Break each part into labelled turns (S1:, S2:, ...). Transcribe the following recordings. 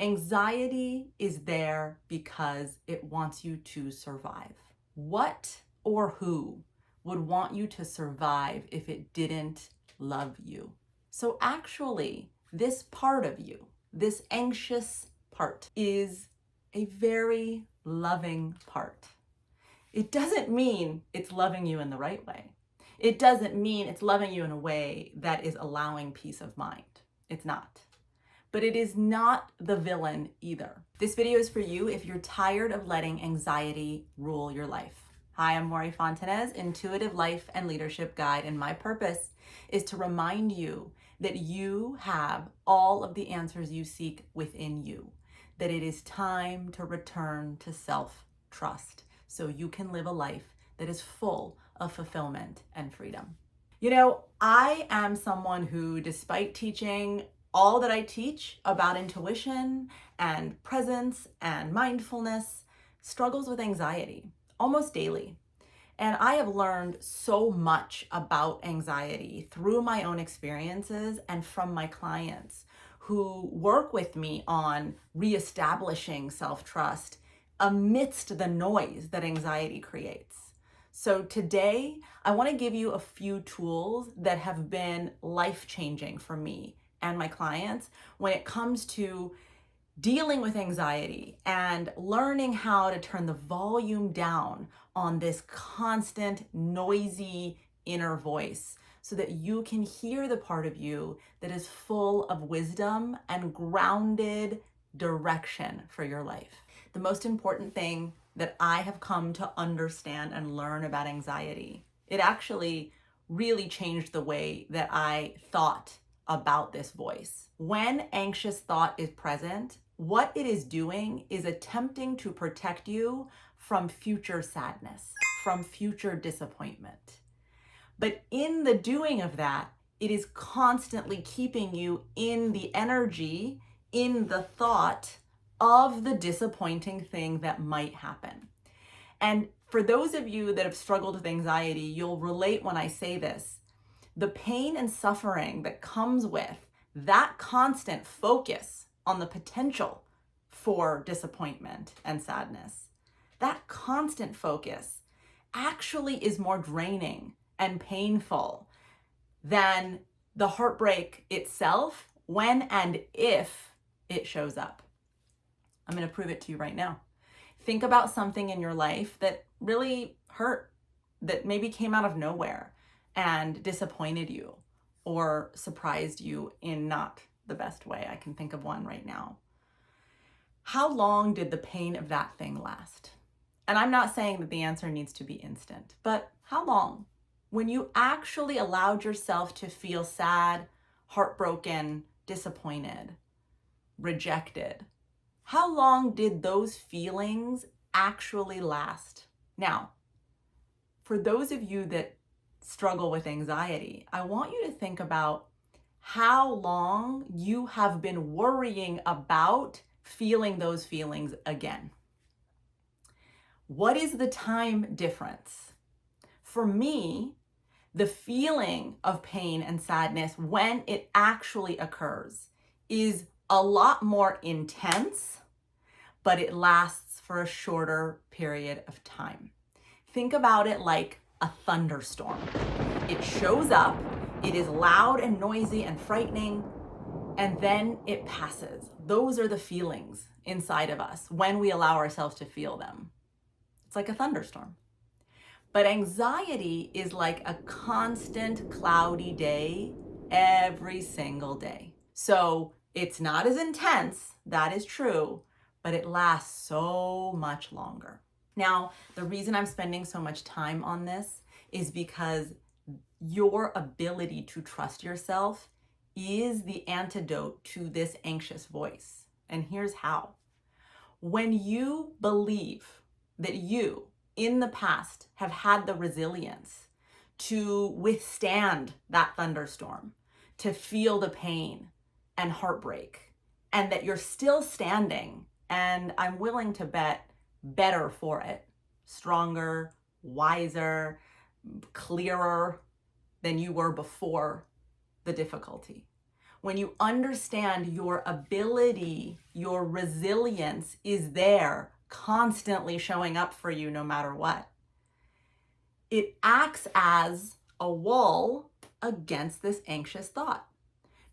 S1: Anxiety is there because it wants you to survive. What or who would want you to survive if it didn't love you? So actually, this part of you, this anxious part, is a very loving part. It doesn't mean it's loving you in the right way. It doesn't mean it's loving you in a way that is allowing peace of mind. It's not. But it is not the villain either. This video is for you if you're tired of letting anxiety rule your life. Hi, I'm Maury Fontanez, Intuitive Life and Leadership Guide, and my purpose is to remind you that you have all of the answers you seek within you, that it is time to return to self-trust so you can live a life that is full of fulfillment and freedom. You know, I am someone who, despite teaching all that I teach about intuition and presence and mindfulness, struggles with anxiety almost daily. And I have learned so much about anxiety through my own experiences and from my clients who work with me on reestablishing self-trust amidst the noise that anxiety creates. So today, I want to give you a few tools that have been life-changing for me and my clients when it comes to dealing with anxiety and learning how to turn the volume down on this constant, noisy inner voice so that you can hear the part of you that is full of wisdom and grounded direction for your life. The most important thing that I have come to understand and learn about anxiety, it actually really changed the way that I thought about this voice. When anxious thought is present, what it is doing is attempting to protect you from future sadness, from future disappointment. But in the doing of that, it is constantly keeping you in the energy, in the thought of the disappointing thing that might happen. And for those of you that have struggled with anxiety, you'll relate when I say this. The pain and suffering that comes with that constant focus on the potential for disappointment and sadness, that constant focus actually is more draining and painful than the heartbreak itself when and if it shows up. I'm going to prove it to you right now. Think about something in your life that really hurt, that maybe came out of nowhere and disappointed you or surprised you in not the best way. I can think of one right now. How long did the pain of that thing last? And I'm not saying that the answer needs to be instant, but how long? When you actually allowed yourself to feel sad, heartbroken, disappointed, rejected, how long did those feelings actually last? Now, for those of you that struggle with anxiety, I want you to think about how long you have been worrying about feeling those feelings again. What is the time difference? For me, the feeling of pain and sadness when it actually occurs is a lot more intense, but it lasts for a shorter period of time. Think about it like a thunderstorm. It shows up, it is loud and noisy and frightening, and then it passes. Those are the feelings inside of us when we allow ourselves to feel them. It's like a thunderstorm. But anxiety is like a constant cloudy day every single day. So it's not as intense, that is true, but it lasts so much longer. Now, the reason I'm spending so much time on this is because your ability to trust yourself is the antidote to this anxious voice. And here's how. When you believe that you, in the past, have had the resilience to withstand that thunderstorm, to feel the pain and heartbreak, and that you're still standing, and I'm willing to bet better for it, stronger, wiser, clearer than you were before the difficulty. when you understand your ability, your resilience is there, constantly showing up for you no matter what, it acts as a wall against this anxious thought.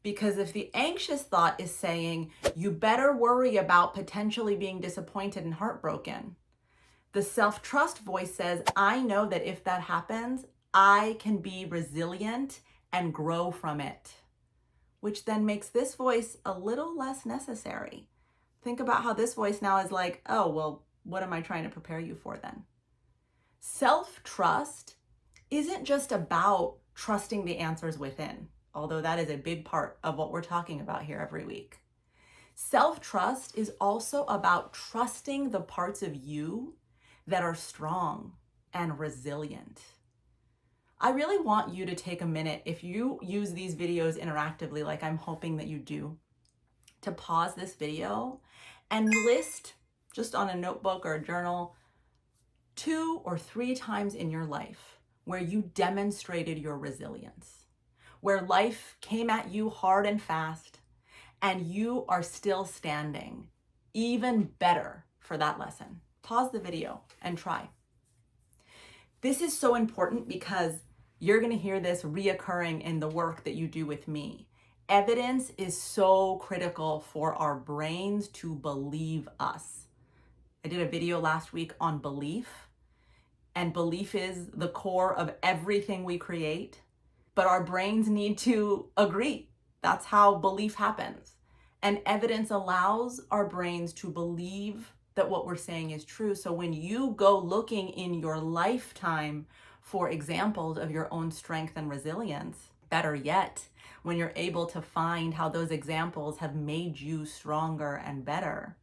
S1: Because if the anxious thought is saying, you better worry about potentially being disappointed and heartbroken, the self-trust voice says, I know that if that happens, I can be resilient and grow from it, which then makes this voice a little less necessary. Think about how this voice now is like, oh, well, what am I trying to prepare you for then? Self-trust isn't just about trusting the answers within, although that is a big part of what we're talking about here every week. Self-trust is also about trusting the parts of you that are strong and resilient. I really want you to take a minute, if you use these videos interactively, like I'm hoping that you do, to pause this video and list, just on a notebook or a journal, 2 or 3 times in your life where you demonstrated your resilience, where life came at you hard and fast, and you are still standing, even better for that lesson. Pause the video and try. This is so important because you're going to hear this reoccurring in the work that you do with me. Evidence is so critical for our brains to believe us. I did a video last week on belief, and belief is the core of everything we create, but our brains need to agree. That's how belief happens. And evidence allows our brains to believe that what we're saying is true. So when you go looking in your lifetime for examples of your own strength and resilience, better yet, when you're able to find how those examples have made you stronger and better,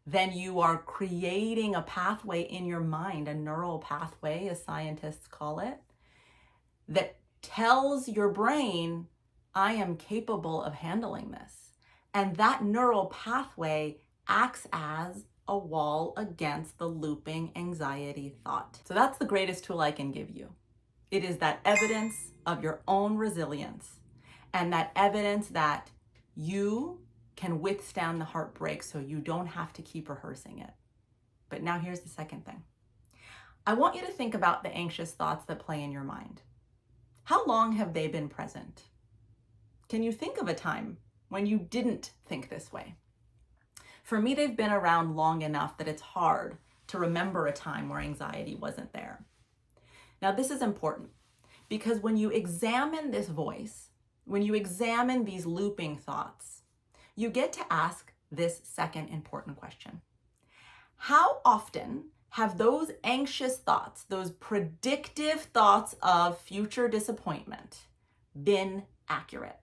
S1: then you are creating a pathway in your mind, a neural pathway, as scientists call it, that tells your brain, I am capable of handling this. And that neural pathway acts as a wall against the looping anxiety thought. So that's the greatest tool I can give you. It is that evidence of your own resilience and that evidence that you can withstand the heartbreak so you don't have to keep rehearsing it. But now here's the second thing. I want you to think about the anxious thoughts that play in your mind. How long have they been present? Can you think of a time when you didn't think this way? For me, they've been around long enough that it's hard to remember a time where anxiety wasn't there. Now, this is important because when you examine this voice, when you examine these looping thoughts, you get to ask this second important question. How often have those anxious thoughts, those predictive thoughts of future disappointment, been accurate?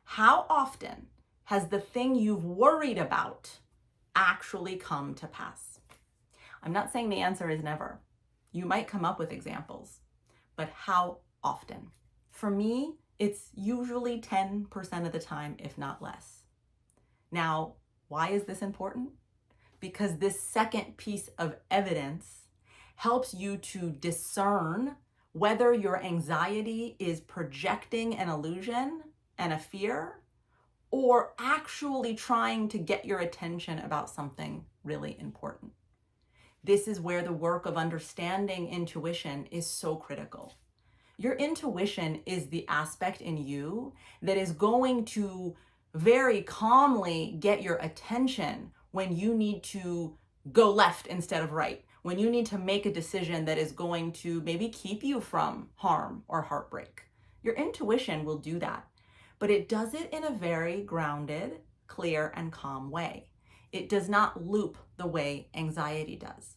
S1: How often has the thing you've worried about actually come to pass? I'm not saying the answer is never. You might come up with examples, but how often? For me, it's usually 10% of the time, if not less. Now, why is this important? Because this second piece of evidence helps you to discern whether your anxiety is projecting an illusion and a fear, or actually trying to get your attention about something really important. This is where the work of understanding intuition is so critical. Your intuition is the aspect in you that is going to very calmly get your attention when you need to go left instead of right, when you need to make a decision that is going to maybe keep you from harm or heartbreak. Your intuition will do that, but it does it in a very grounded, clear, and calm way. It does not loop the way anxiety does.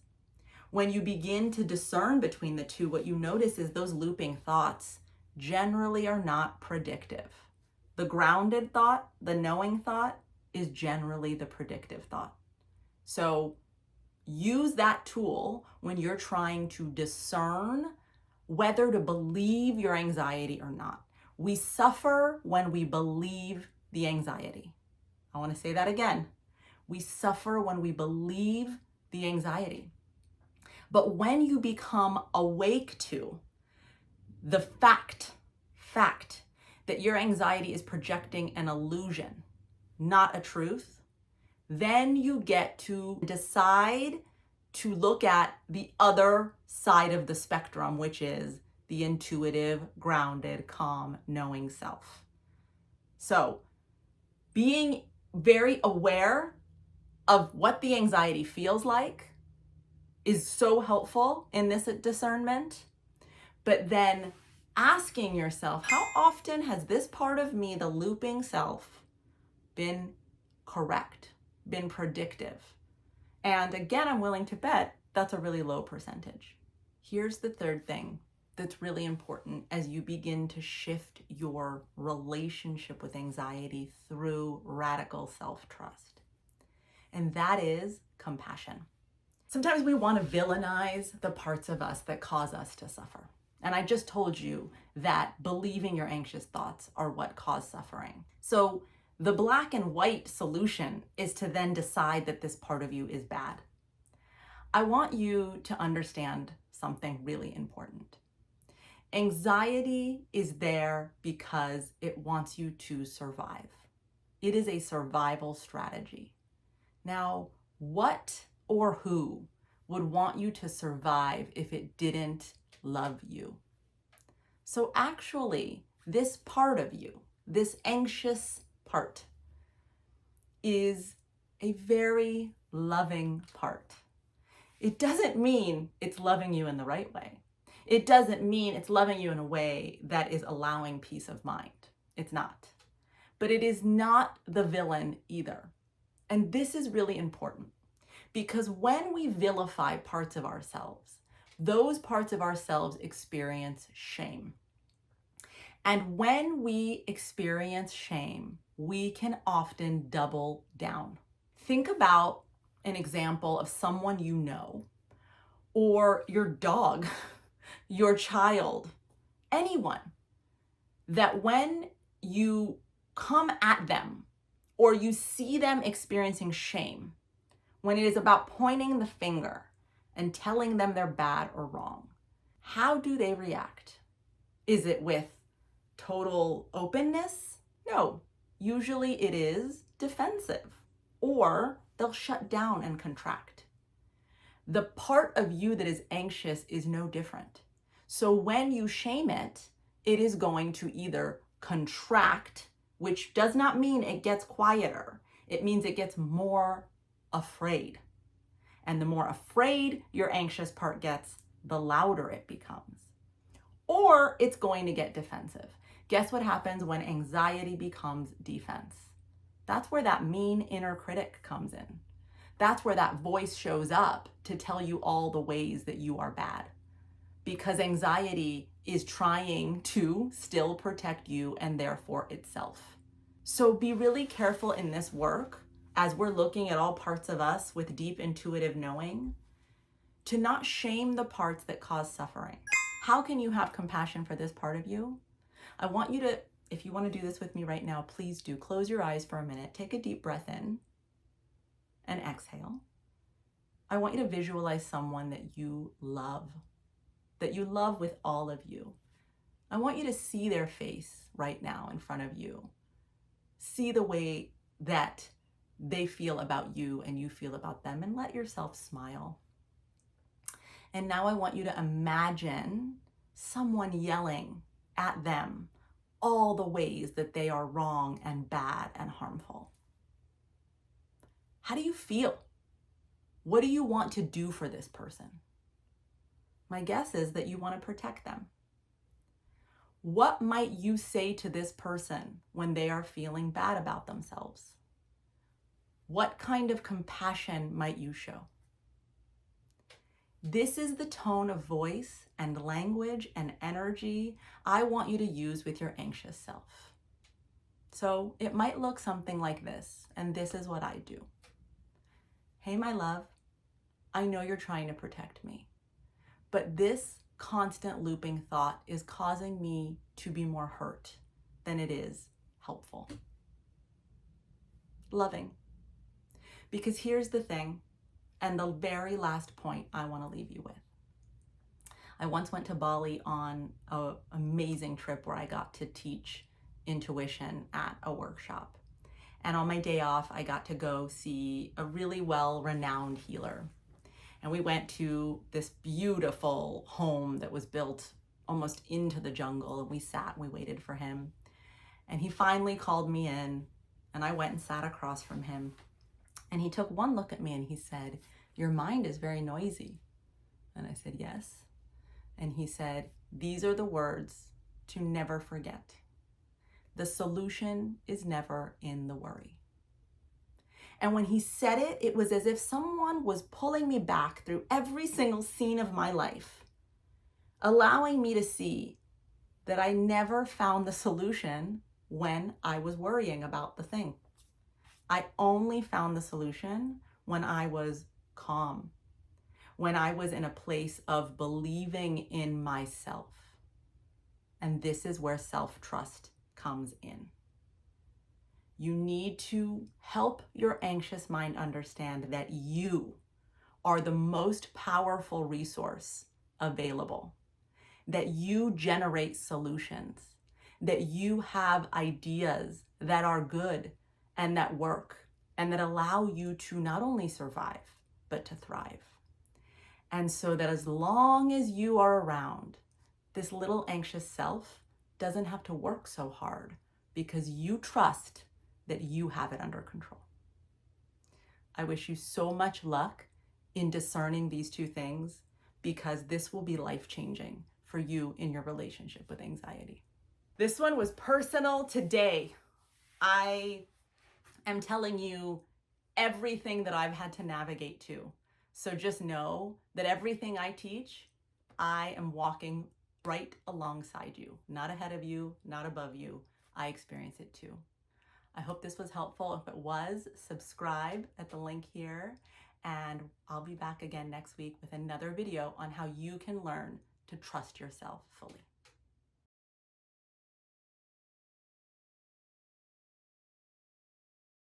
S1: When you begin to discern between the two, what you notice is those looping thoughts generally are not predictive. The grounded thought, the knowing thought, is generally the predictive thought. So use that tool when you're trying to discern whether to believe your anxiety or not. We suffer when we believe the anxiety. I want to say that again. We suffer when we believe the anxiety. But when you become awake to the fact that your anxiety is projecting an illusion, not a truth, then you get to decide to look at the other side of the spectrum, which is the intuitive, grounded, calm, knowing self. So being very aware of what the anxiety feels like is so helpful in this discernment. But then asking yourself, how often has this part of me, the looping self, been correct, been predictive? And again, I'm willing to bet that's a really low percentage. Here's the third thing that's really important as you begin to shift your relationship with anxiety through radical self-trust. And that is compassion. Sometimes we want to villainize the parts of us that cause us to suffer. And I just told you that believing your anxious thoughts are what cause suffering. So the black and white solution is to then decide that this part of you is bad. I want you to understand something really important. Anxiety is there because it wants you to survive. It is a survival strategy. Now, what or who would want you to survive if it didn't love you? So actually, this part of you, this anxious part, is a very loving part. It doesn't mean it's loving you in the right way. It doesn't mean it's loving you in a way that is allowing peace of mind. It's not. But it is not the villain either. And this is really important because when we vilify parts of ourselves, those parts of ourselves experience shame. And when we experience shame, we can often double down. Think about an example of someone you know, or your dog, your child, anyone, that when you come at them or you see them experiencing shame, when it is about pointing the finger and telling them they're bad or wrong, how do they react? Is it with total openness? No, usually it is defensive, or they'll shut down and contract. The part of you that is anxious is no different. So when you shame it, it is going to either contract, which does not mean it gets quieter. It means it gets more afraid. And the more afraid your anxious part gets, the louder it becomes. Or it's going to get defensive. Guess what happens when anxiety becomes defense? That's where that mean inner critic comes in. That's where that voice shows up to tell you all the ways that you are bad. Because anxiety is trying to still protect you and therefore itself. So be really careful in this work as we're looking at all parts of us with deep intuitive knowing, to not shame the parts that cause suffering. How can you have compassion for this part of you? I want you to, if you want to do this with me right now, please do. Close your eyes for a minute. Take a deep breath in and exhale. I want you to visualize someone that you love with all of you. I want you to see their face right now in front of you. See the way that they feel about you and you feel about them, and let yourself smile. And now I want you to imagine someone yelling at them all the ways that they are wrong and bad and harmful. How do you feel? What do you want to do for this person? My guess is that you want to protect them. What might you say to this person when they are feeling bad about themselves? What kind of compassion might you show? This is the tone of voice and language and energy I want you to use with your anxious self. So it might look something like this, and this is what I do. Hey, my love, I know you're trying to protect me, but this constant looping thought is causing me to be more hurt than it is helpful. Loving. Because here's the thing, and the very last point I want to leave you with. I once went to Bali on an amazing trip where I got to teach intuition at a workshop. And on my day off, I got to go see a really well-renowned healer. And we went to this beautiful home that was built almost into the jungle. And we sat and we waited for him. And he finally called me in, and I went and sat across from him. And he took one look at me and he said, "Your mind is very noisy." And I said, "Yes." And he said, "These are the words to never forget. The solution is never in the worry." And when he said it, it was as if someone was pulling me back through every single scene of my life, allowing me to see that I never found the solution when I was worrying about the thing. I only found the solution when I was calm, when I was in a place of believing in myself. And this is where self-trust comes in. You need to help your anxious mind understand that you are the most powerful resource available, that you generate solutions, that you have ideas that are good and that work and that allow you to not only survive, but to thrive. And so that as long as you are around, this little anxious self doesn't have to work so hard because you trust that you have it under control. I wish you so much luck in discerning these two things, because this will be life-changing for you in your relationship with anxiety. This one was personal today. I am telling you everything that I've had to navigate to. So just know that everything I teach, I am walking right alongside you, not ahead of you, not above you. I experience it too. I hope this was helpful. If it was, subscribe at the link here, and I'll be back again next week with another video on how you can learn to trust yourself fully.